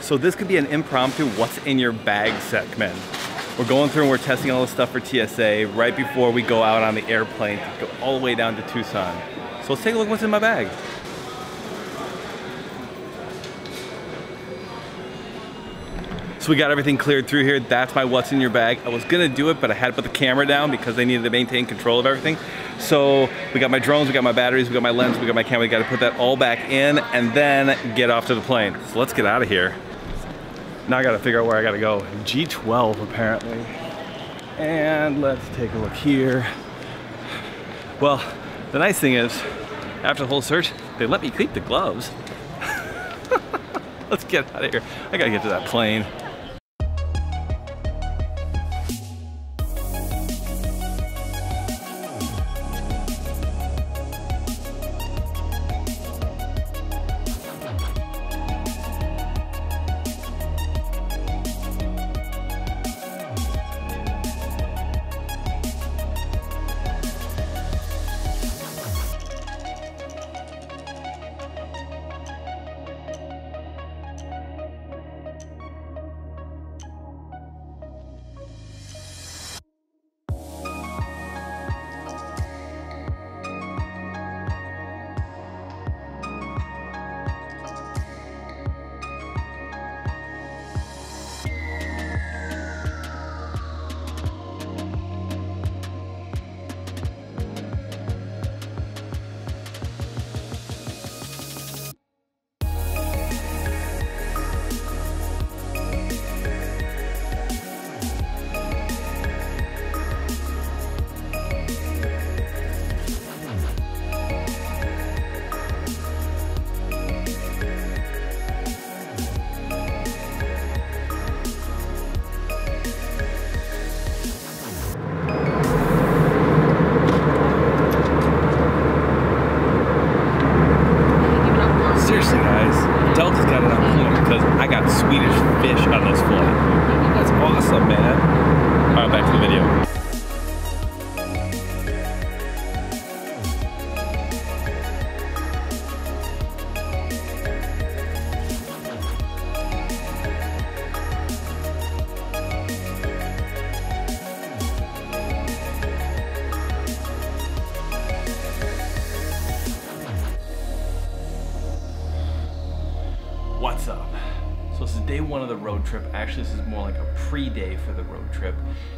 So this could be an impromptu what's in your bag segment. We're going through and we're testing all this stuff for TSA right before we go out on the airplane to go all the way down to Tucson. So let's take a look at what's in my bag. So we got everything cleared through here. That's my what's in your bag. I was gonna do it, but I had to put the camera down because they needed to maintain control of everything. So we got my drones, we got my batteries, we got my lens, we got my camera. We got to put that all back in and then get off to the plane. So let's get out of here. Now I gotta figure out where I gotta go. G12 apparently. And let's take a look here. Well, the nice thing is, after the whole search, they let me keep the gloves. Let's get out of here. I gotta get to that plane. Delta's got it on point because I got Swedish fish on this flight. That's awesome, man. All right, back to the video. What's up? So this is day one of the road trip. Actually, this is more like a pre-day for the road trip.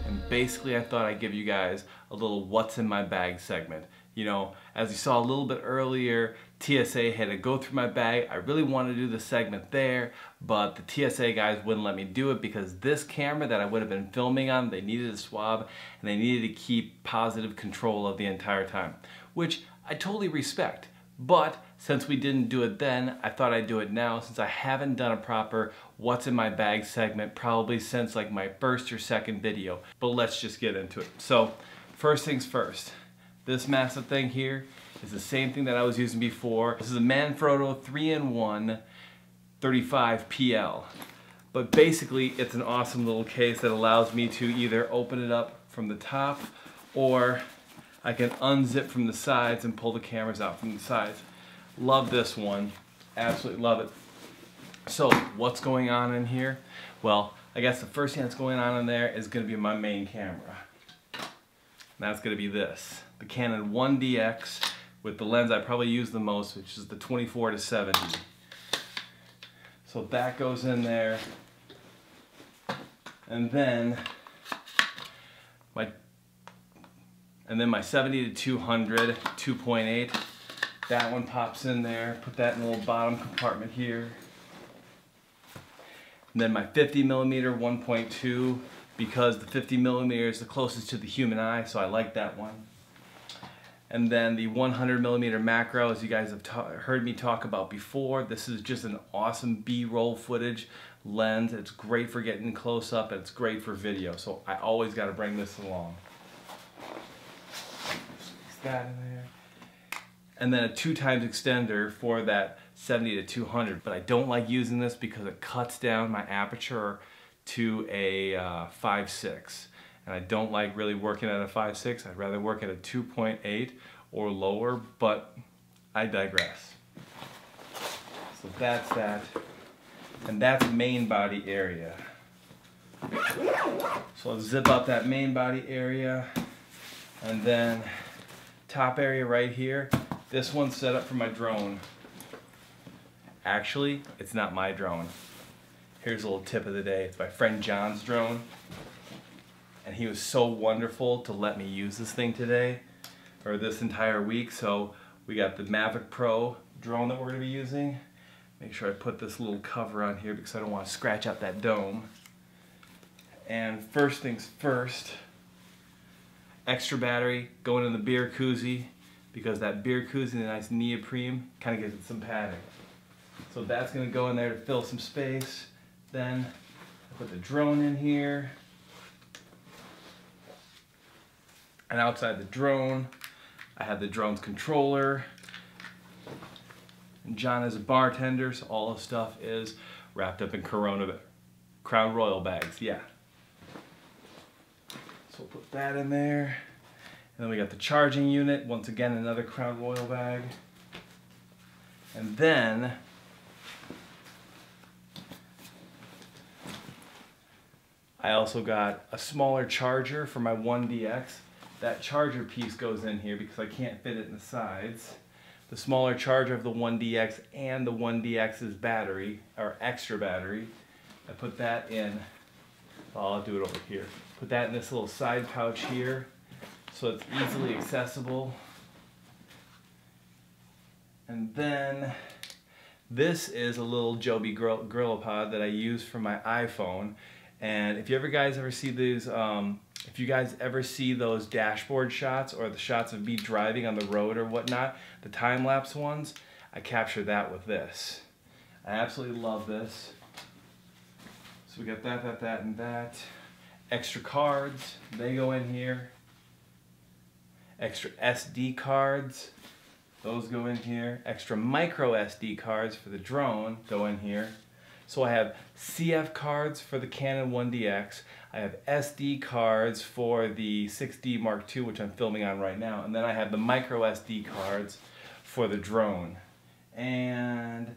And basically, I thought I'd give you guys a little what's in my bag segment. You know, as you saw a little bit earlier, TSA had to go through my bag. I really wanted to do the segment there, but the TSA guys wouldn't let me do it because this camera that I would have been filming on, they needed a swab and they needed to keep positive control of the entire time, which I totally respect. But since we didn't do it then, I thought I'd do it now since I haven't done a proper what's in my bag segment probably since like my first or second video. But let's just get into it. So first things first, this massive thing here is the same thing that I was using before. This is a Manfrotto 3-in-1 35 PL. But basically it's an awesome little case that allows me to either open it up from the top or I can unzip from the sides and pull the cameras out from the sides. Love this one, absolutely love it. So what's going on in here? Well, I guess the first thing that's going on in there is going to be my main camera. And that's going to be this, the Canon 1DX with the lens I probably use the most, which is the 24-70. So that goes in there. And then my 70-200 2.8, that one pops in there. Put that in the little bottom compartment here. And then my 50mm 1.2, because the 50mm is the closest to the human eye, so I like that one. And then the 100mm macro, as you guys have heard me talk about before. This is just an awesome B-roll footage lens. It's great for getting close up and it's great for video, so I always got to bring this along. That in there. And then a 2x extender for that 70-200, but I don't like using this because it cuts down my aperture to a 5.6, and I don't like really working at a 5.6. I'd rather work at a 2.8 or lower, but I digress. So that's that. and that's main body area. So I'll zip up that main body area, and then top area right here. This one's set up for my drone. Actually, it's not my drone. Here's a little tip of the day. It's my friend John's drone. And he was so wonderful to let me use this thing today, or this entire week. So we got the Mavic Pro drone that we're gonna be using. Make sure I put this little cover on here because I don't want to scratch out that dome. And first things first, extra battery going in the beer koozie, because that beer koozie, the nice neoprene, kind of gives it some padding. So that's going to go in there to fill some space. Then I put the drone in here. And outside the drone, I have the drone's controller. And John is a bartender, so all the stuff is wrapped up in Crown Royal bags, yeah. So we'll put that in there. And then we got the charging unit, once again another Crown Royal bag. And then I also got a smaller charger for my 1DX. That charger piece goes in here because I can't fit it in the sides. The smaller charger of the 1DX and the 1DX's battery, or extra battery, I put that in, I'll do it over here. Put that in this little side pouch here so it's easily accessible. And then this is a little Joby GorillaPod that I use for my iPhone. And if you guys ever see these, if you guys ever see those dashboard shots or the shots of me driving on the road or whatnot, the time-lapse ones, I capture that with this. I absolutely love this. So we got that, and that. Extra cards, they go in here. Extra SD cards, those go in here. Extra micro SD cards for the drone go in here. So I have CF cards for the Canon 1DX. I have SD cards for the 6D Mark II, which I'm filming on right now. And then I have the micro SD cards for the drone. And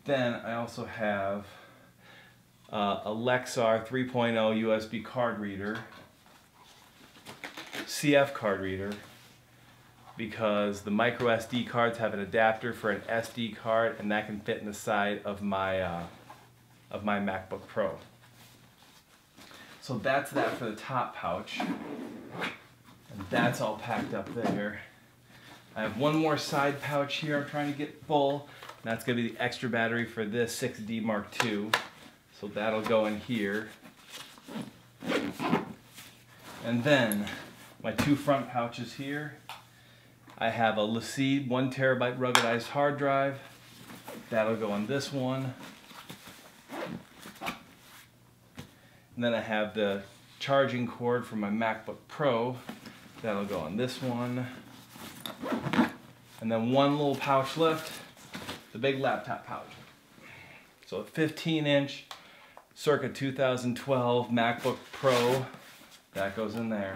then I also have a Lexar 3.0 USB card reader, CF card reader, because the micro SD cards have an adapter for an SD card, and that can fit in the side of my MacBook Pro. So that's that for the top pouch, and that's all packed up there. I have one more side pouch here I'm trying to get full, and that's going to be the extra battery for this 6D Mark II. So that'll go in here. And then my two front pouches here. I have a LaCie 1 terabyte ruggedized hard drive. That'll go on this one. And then I have the charging cord for my MacBook Pro. That'll go on this one. And then one little pouch left, the big laptop pouch. So a 15-inch, circa 2012 MacBook Pro, that goes in there.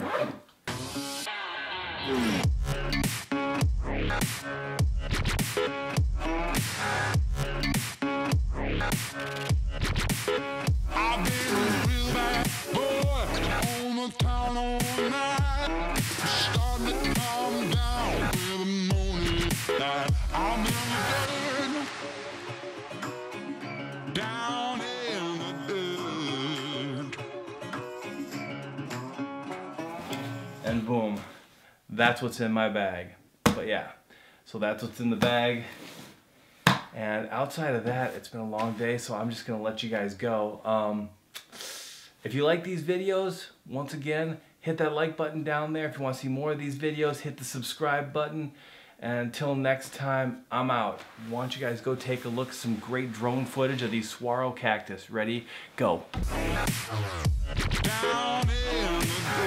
And boom, that's what's in my bag. But yeah, so that's what's in the bag. And outside of that, it's been a long day, so I'm just gonna let you guys go. If you like these videos, once again, hit that like button down there. If you want to see more of these videos, hit the subscribe button. And until next time, I'm out. Why don't you guys go take a look at some great drone footage of these saguaro cactus. Ready? Go. Down in the